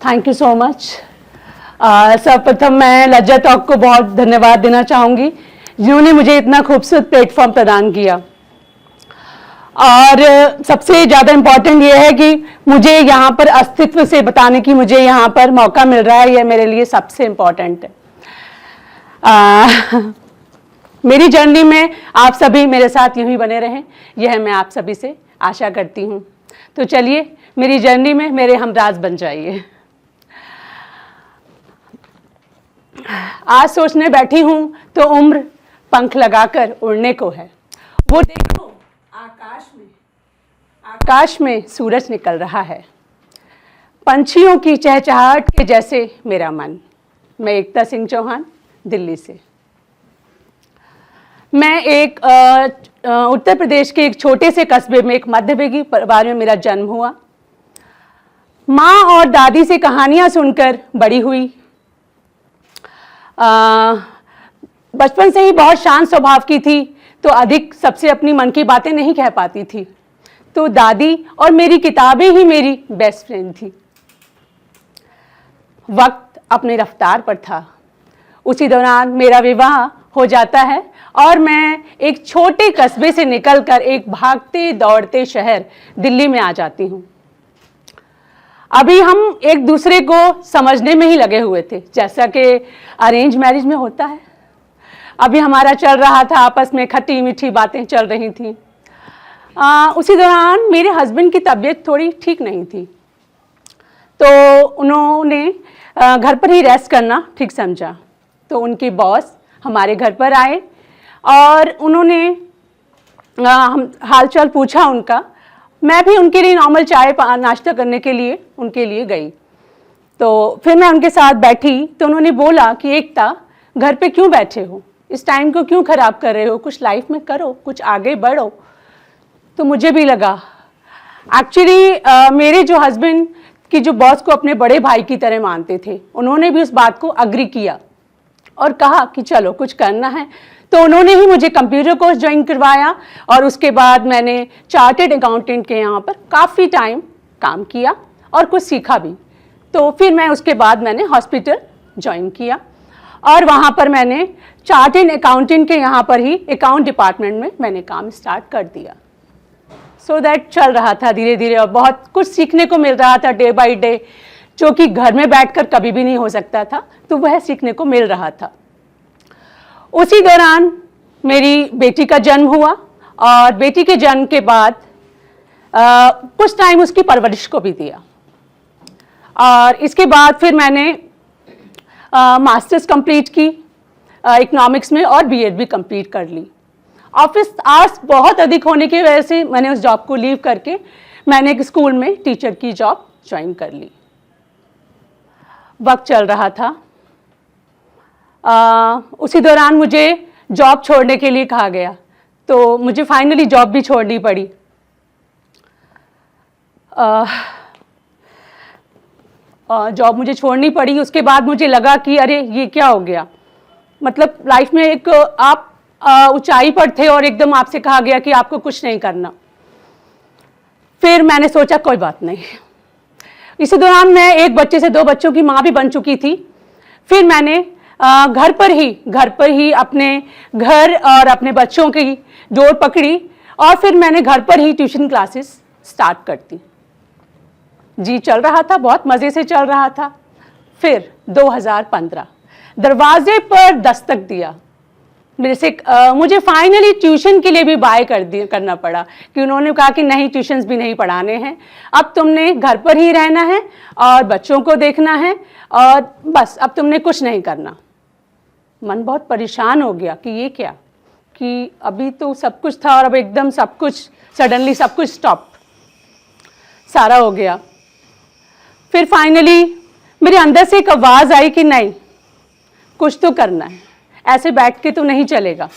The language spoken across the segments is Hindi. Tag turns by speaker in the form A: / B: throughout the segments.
A: Thank you so much. सर्वप्रथम मैं लज्जा टॉक को बहुत धन्यवाद देना चाहूँगी जिन्होंने मुझे इतना खूबसूरत प्लेटफॉर्म प्रदान किया। और सबसे ज़्यादा इम्पॉर्टेंट ये है कि मुझे यहाँ पर अस्तित्व से बताने की मुझे यहाँ पर मौका मिल रहा है, यह मेरे लिए सबसे इम्पॉर्टेंट है। मेरी जर्नी में आप सभी मेरे साथ यूं ही बने रहें, यह मैं आप सभी से आशा करती हूँ। तो चलिए मेरी जर्नी में मेरे हमराज बन जाइए। आज सोचने बैठी हूँ तो उम्र पंख लगाकर उड़ने को है। वो देखो आकाश में सूरज निकल रहा है, पंछियों की चहचहाहट के जैसे मेरा मन। मैं एकता सिंह चौहान, दिल्ली से। मैं एक उत्तर प्रदेश के एक छोटे से कस्बे में एक मध्यवर्गीय परिवार में मेरा जन्म हुआ। माँ और दादी से कहानियाँ सुनकर बड़ी हुई। बचपन से ही बहुत शांत स्वभाव की थी, तो अधिक सबसे अपनी मन की बातें नहीं कह पाती थी। तो दादी और मेरी किताबें ही मेरी बेस्ट फ्रेंड थी। वक्त अपनी रफ्तार पर था। उसी दौरान मेरा विवाह हो जाता है और मैं एक छोटे कस्बे से निकलकर एक भागते दौड़ते शहर दिल्ली में आ जाती हूँ। अभी हम एक दूसरे को समझने में ही लगे हुए थे, जैसा कि अरेंज मैरिज में होता है। अभी हमारा चल रहा था, आपस में खट्टी मीठी बातें चल रही थी। उसी दौरान मेरे हस्बैंड की तबीयत थोड़ी ठीक नहीं थी, तो उन्होंने घर पर ही रेस्ट करना ठीक समझा। तो उनके बॉस हमारे घर पर आए और उन्होंने हम हालचाल पूछा उनका। मैं भी उनके लिए नॉर्मल चाय नाश्ता करने के लिए उनके लिए गई। तो फिर मैं उनके साथ बैठी तो उन्होंने बोला कि एकता, घर पे क्यों बैठे हो, इस टाइम को क्यों ख़राब कर रहे हो, कुछ लाइफ में करो, कुछ आगे बढ़ो। तो मुझे भी लगा एक्चुअली मेरे जो हस्बैंड की जो बॉस को अपने बड़े भाई की तरह मानते थे, उन्होंने भी उस बात को अग्री किया और कहा कि चलो कुछ करना है। तो उन्होंने ही मुझे कंप्यूटर कोर्स ज्वाइन करवाया और उसके बाद मैंने चार्टेड अकाउंटेंट के यहाँ पर काफ़ी टाइम काम किया और कुछ सीखा भी। तो फिर मैं उसके बाद मैंने हॉस्पिटल ज्वाइन किया और वहाँ पर मैंने चार्टेड अकाउंटेंट के यहाँ पर ही अकाउंट डिपार्टमेंट में मैंने काम स्टार्ट कर दिया। सो दैट चल रहा था धीरे धीरे और बहुत कुछ सीखने को मिल रहा था डे बाय डे, जो कि घर में बैठकर कभी भी नहीं हो सकता था। तो वह सीखने को मिल रहा था। उसी दौरान मेरी बेटी का जन्म हुआ और बेटी के जन्म के बाद कुछ टाइम उसकी परवरिश को भी दिया। और इसके बाद फिर मैंने मास्टर्स कंप्लीट की इकोनॉमिक्स में और बीएड भी कंप्लीट कर ली। ऑफिस आवर्स बहुत अधिक होने की वजह से मैंने उस जॉब को लीव करके मैंने एक स्कूल में टीचर की जॉब ज्वाइन कर ली। वक्त चल रहा था। उसी दौरान मुझे जॉब छोड़ने के लिए कहा गया, तो मुझे फाइनली जॉब भी छोड़नी पड़ी। जॉब मुझे छोड़नी पड़ी। उसके बाद मुझे लगा कि अरे ये क्या हो गया, मतलब लाइफ में एक आप ऊंचाई पर थे और एकदम आपसे कहा गया कि आपको कुछ नहीं करना। फिर मैंने सोचा कोई बात नहीं। इसी दौरान मैं एक बच्चे से 2 बच्चों की माँ भी बन चुकी थी। फिर मैंने घर पर ही अपने घर और अपने बच्चों की डोर पकड़ी और फिर मैंने घर पर ही ट्यूशन क्लासेस स्टार्ट कर दी। जी चल रहा था, बहुत मज़े से चल रहा था। फिर 2015 दरवाजे पर दस्तक दिया मेरे से। मुझे फाइनली ट्यूशन के लिए भी बाय करना पड़ा कि उन्होंने कहा कि नहीं, ट्यूशन्स भी नहीं पढ़ाने हैं, अब तुमने घर पर ही रहना है और बच्चों को देखना है और बस अब तुमने कुछ नहीं करना। मन बहुत परेशान हो गया कि ये क्या, कि अभी तो सब कुछ था और अब एकदम सब कुछ सडनली सब कुछ स्टॉप सारा हो गया। फिर फाइनली मेरे अंदर से एक आवाज़ आई कि नहीं, कुछ तो करना है, ऐसे बैठ के तो नहीं चलेगा।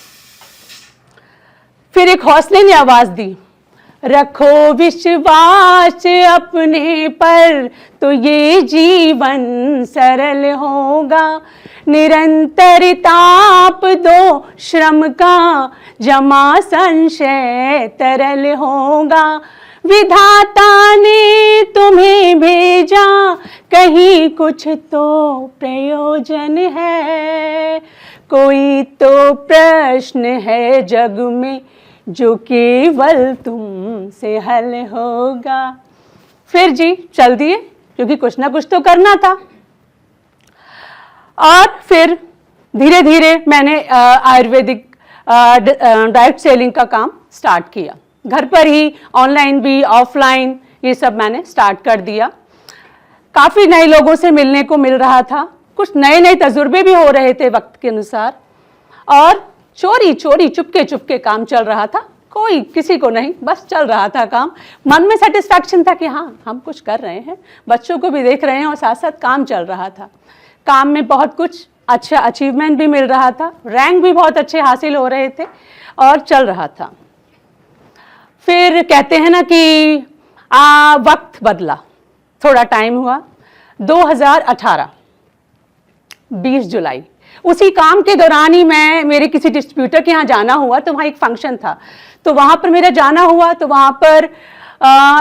A: फिर एक हौसले ने आवाज़ दी, रखो विश्वास अपने पर तो ये जीवन सरल होगा, निरंतर ताप दो श्रम का जमा संशय तरल होगा, विधाता ने तुम्हें भेजा, कहीं कुछ तो प्रयोजन है, कोई तो प्रश्न है जग में जो केवल तुमसे हल होगा। फिर जी चल दिए, क्योंकि कुछ ना कुछ तो करना था। और फिर धीरे धीरे मैंने आयुर्वेदिक डायरेक्ट सेलिंग का काम स्टार्ट किया, घर पर ही, ऑनलाइन भी, ऑफलाइन, ये सब मैंने स्टार्ट कर दिया। काफ़ी नए लोगों से मिलने को मिल रहा था, कुछ नए नए तजुर्बे भी हो रहे थे वक्त के अनुसार, और चोरी चोरी चुपके चुपके काम चल रहा था, कोई किसी को नहीं, बस चल रहा था काम। मन में सेटिस्फैक्शन था कि हाँ हम कुछ कर रहे हैं, बच्चों को भी देख रहे हैं और साथ साथ काम चल रहा था। काम में बहुत कुछ अच्छा अचीवमेंट भी मिल रहा था, रैंक भी बहुत अच्छे हासिल हो रहे थे और चल रहा था। फिर कहते हैं ना कि वक्त बदला, थोड़ा टाइम हुआ, 2018 20 जुलाई, उसी काम के दौरान ही मैं मेरे किसी डिस्ट्रीब्यूटर के यहाँ जाना हुआ, तो वहाँ एक फंक्शन था, तो वहाँ पर मेरा जाना हुआ। तो वहाँ पर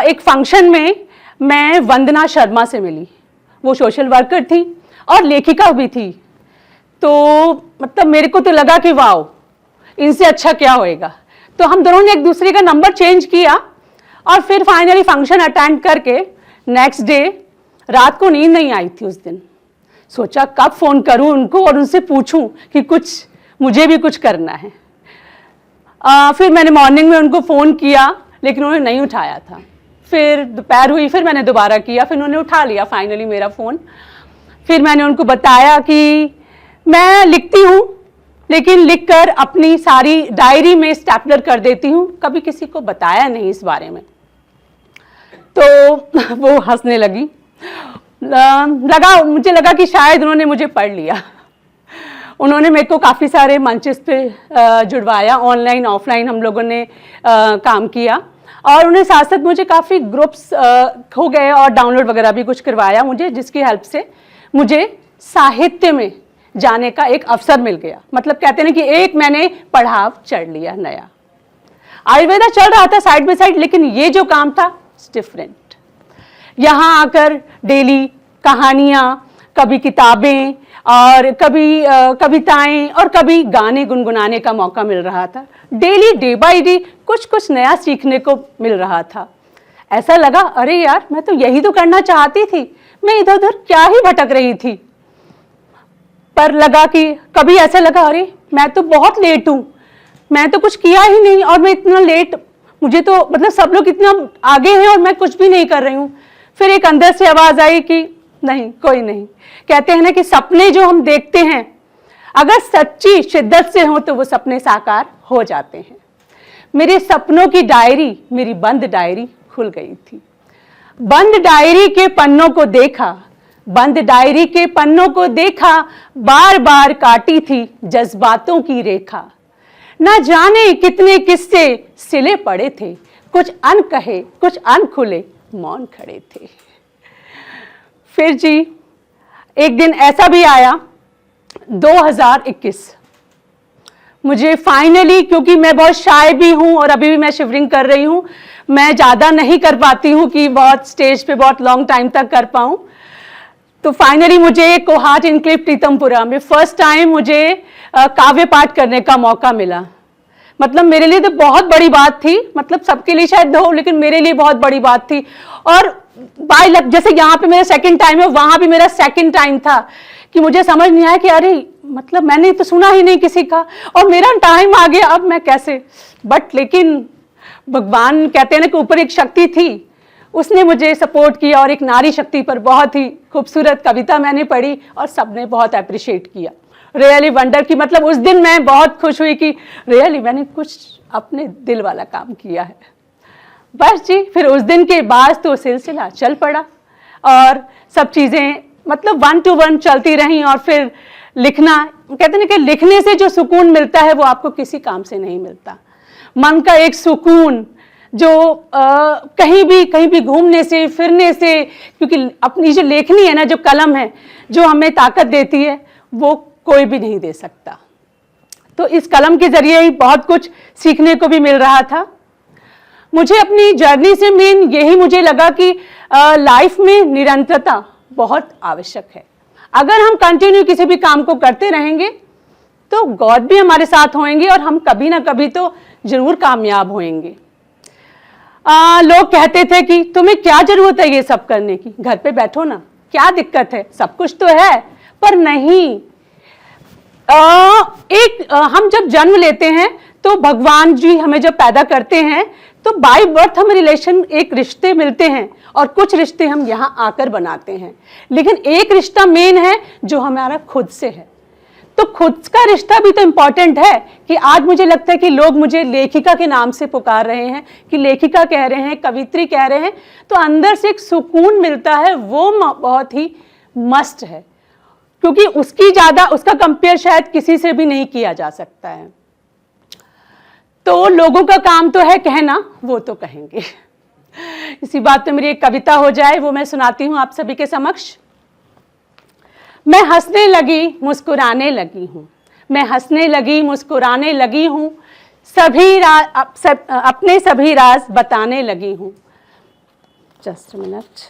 A: एक फंक्शन में मैं वंदना शर्मा से मिली, वो सोशल वर्कर थी और लेखिका भी थी। तो मतलब मेरे को तो लगा कि वाओ, इनसे अच्छा क्या होएगा। तो हम दोनों ने एक दूसरे का नंबर चेंज किया और फिर फाइनली फंक्शन अटेंड करके नेक्स्ट डे रात को नींद नहीं आई थी उस दिन। सोचा कब फ़ोन करूं उनको और उनसे पूछूं कि कुछ मुझे भी कुछ करना है। फिर मैंने मॉर्निंग में उनको फ़ोन किया, लेकिन उन्होंने नहीं उठाया था। फिर दोपहर हुई, फिर मैंने दोबारा किया, फिर उन्होंने उठा लिया फाइनली मेरा फ़ोन। फिर मैंने उनको बताया कि मैं लिखती हूँ, लेकिन लिखकर अपनी सारी डायरी में स्टैपलर कर देती हूँ, कभी किसी को बताया नहीं इस बारे में। तो वो हंसने लगी। मुझे लगा कि शायद उन्होंने मुझे पढ़ लिया। उन्होंने मेरे को काफ़ी सारे मंचेस पे जुड़वाया, ऑनलाइन ऑफलाइन हम लोगों ने काम किया, और उन्हें साथ साथ मुझे काफ़ी ग्रुप्स हो गए और डाउनलोड वगैरह भी कुछ करवाया मुझे, जिसकी हेल्प से मुझे साहित्य में जाने का एक अवसर मिल गया। मतलब कहते हैं कि एक मैंने पड़ाव चढ़ लिया नया। आयुर्वेदा चल रहा था साइड बाय साइड, लेकिन ये जो काम था डिफरेंट। यहाँ आकर डेली कहानियाँ, कभी किताबें और कभी कविताएं और कभी गाने गुनगुनाने का मौका मिल रहा था। डेली डे बाय डे कुछ कुछ नया सीखने को मिल रहा था। ऐसा लगा अरे यार, मैं तो यही तो करना चाहती थी, मैं इधर उधर क्या ही भटक रही थी। पर लगा कि कभी ऐसा लगा अरे मैं तो बहुत लेट हूँ, मैं तो कुछ किया ही नहीं और मैं इतना लेट, मुझे तो मतलब सब लोग इतना आगे हैं और मैं कुछ भी नहीं कर रही हूँ। फिर एक अंदर से आवाज़ आई कि नहीं, कोई नहीं। कहते हैं ना कि सपने जो हम देखते हैं अगर सच्ची शिद्दत से हो तो वो सपने साकार हो जाते हैं। मेरे सपनों की डायरी, मेरी बंद डायरी खुल गई थी। बंद डायरी के पन्नों को देखा, बंद डायरी के पन्नों को देखा, बार बार काटी थी जज्बातों की रेखा। न जाने कितने किस्से सिले पड़े थे, कुछ अनकहे कुछ अनखुले मौन खड़े थे। फिर जी एक दिन ऐसा भी आया 2021, मुझे फाइनली, क्योंकि मैं बहुत शाय भी हूँ और अभी भी मैं शिवरिंग कर रही हूँ, मैं ज़्यादा नहीं कर पाती हूँ कि बहुत स्टेज पे बहुत लॉन्ग टाइम तक कर पाऊँ। तो फाइनली मुझे कोहाट इनक्लेव प्रीतमपुरा में फर्स्ट टाइम मुझे काव्य पाठ करने का मौका मिला। मतलब मेरे लिए तो बहुत बड़ी बात थी, मतलब सबके लिए शायद हो, लेकिन मेरे लिए बहुत बड़ी बात थी। और बाय लक, जैसे यहाँ पे मेरा सेकंड टाइम है, वहाँ भी मेरा सेकंड टाइम था कि मुझे समझ नहीं आया कि अरे मतलब मैंने तो सुना ही नहीं किसी का और मेरा टाइम आ गया, अब मैं कैसे। बट लेकिन भगवान कहते हैं ना कि ऊपर एक शक्ति थी, उसने मुझे सपोर्ट किया और एक नारी शक्ति पर बहुत ही खूबसूरत कविता मैंने पढ़ी और सबने बहुत अप्रिशिएट किया। रियली वंडर की, मतलब उस दिन मैं बहुत खुश हुई कि रियली मैंने कुछ अपने दिल वाला काम किया है। बस जी फिर उस दिन के बाद तो सिलसिला चल पड़ा और सब चीज़ें मतलब 1 to 1 चलती रहीं। और फिर लिखना, कहते हैं कि लिखने से जो सुकून मिलता है वो आपको किसी काम से नहीं मिलता। मन का एक सुकून जो कहीं भी घूमने से फिरने से, क्योंकि अपनी जो लेखनी है ना, जो कलम है, जो हमें ताकत देती है, वो कोई भी नहीं दे सकता। तो इस कलम के जरिए ही बहुत कुछ सीखने को भी मिल रहा था। मुझे अपनी जर्नी से मेन यही मुझे लगा कि लाइफ में निरंतरता बहुत आवश्यक है। अगर हम कंटिन्यू किसी भी काम को करते रहेंगे तो गॉड भी हमारे साथ होंगे और हम कभी ना कभी तो जरूर कामयाब होंगे। लोग कहते थे कि तुम्हें क्या जरूरत है ये सब करने की, घर पे बैठो ना, क्या दिक्कत है, सब कुछ तो है। पर नहीं, हम जब जन्म लेते हैं तो भगवान जी हमें जब पैदा करते हैं तो बाय बर्थ हमें रिलेशन, एक रिश्ते मिलते हैं और कुछ रिश्ते हम यहाँ आकर बनाते हैं। लेकिन एक रिश्ता मेन है जो हमारा खुद से है। तो खुद का रिश्ता भी तो इम्पॉर्टेंट है कि आज मुझे लगता है कि लोग मुझे लेखिका के नाम से पुकार रहे हैं, कि लेखिका कह रहे हैं, कवित्री कह रहे हैं, तो अंदर से एक सुकून मिलता है, वो बहुत ही मस्त है, क्योंकि उसका कंपेयर शायद किसी से भी नहीं किया जा सकता है। तो लोगों का काम तो है कहना, वो तो कहेंगे। इसी बात पे मेरी एक कविता हो जाए, वो मैं सुनाती हूँ आप सभी के समक्ष। मैं हंसने लगी मुस्कुराने लगी हूँ, मैं हंसने लगी मुस्कुराने लगी हूँ, अपने सभी राज बताने लगी हूँ। Just a minute.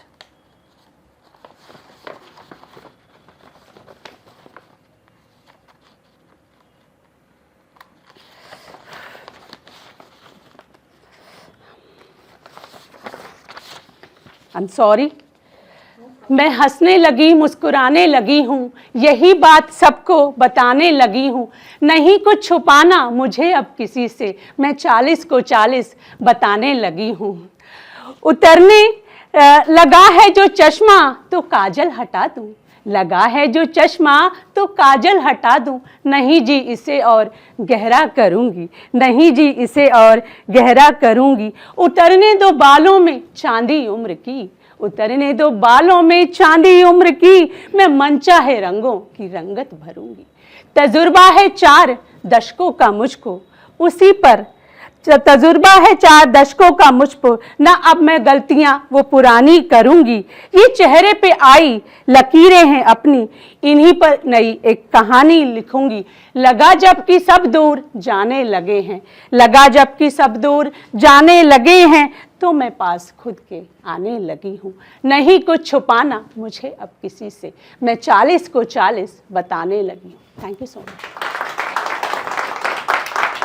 A: I am sorry. मैं हंसने लगी मुस्कुराने लगी हूँ, यही बात सबको बताने लगी हूँ, नहीं कुछ छुपाना मुझे अब किसी से, मैं 40 को 40 बताने लगी हूँ। उतरने लगा है जो चश्मा तो काजल हटा दूँ, लगा है जो चश्मा तो काजल हटा दूँ, नहीं जी इसे और गहरा करूँगी, नहीं जी इसे और गहरा करूँगी। उतरने दो बालों में चांदी उम्र की, उतरने दो बालों में चांदी उम्र की, मैं मनचाहे रंगों की रंगत भरूंगी। तजुर्बा है 4 दशकों का मुझको, उसी पर तजुर्बा है 4 दशकों का मुझ पर, ना अब मैं गलतियां वो पुरानी करूंगी। ये चेहरे पे आई लकीरें हैं अपनी, इन्हीं पर नई एक कहानी लिखूंगी। लगा जबकि सब दूर जाने लगे हैं, लगा जबकि सब दूर जाने लगे हैं, तो मैं पास खुद के आने लगी हूँ, नहीं कुछ छुपाना मुझे अब किसी से, मैं 40 को 40 बताने लगी हूँ। Thank you so much.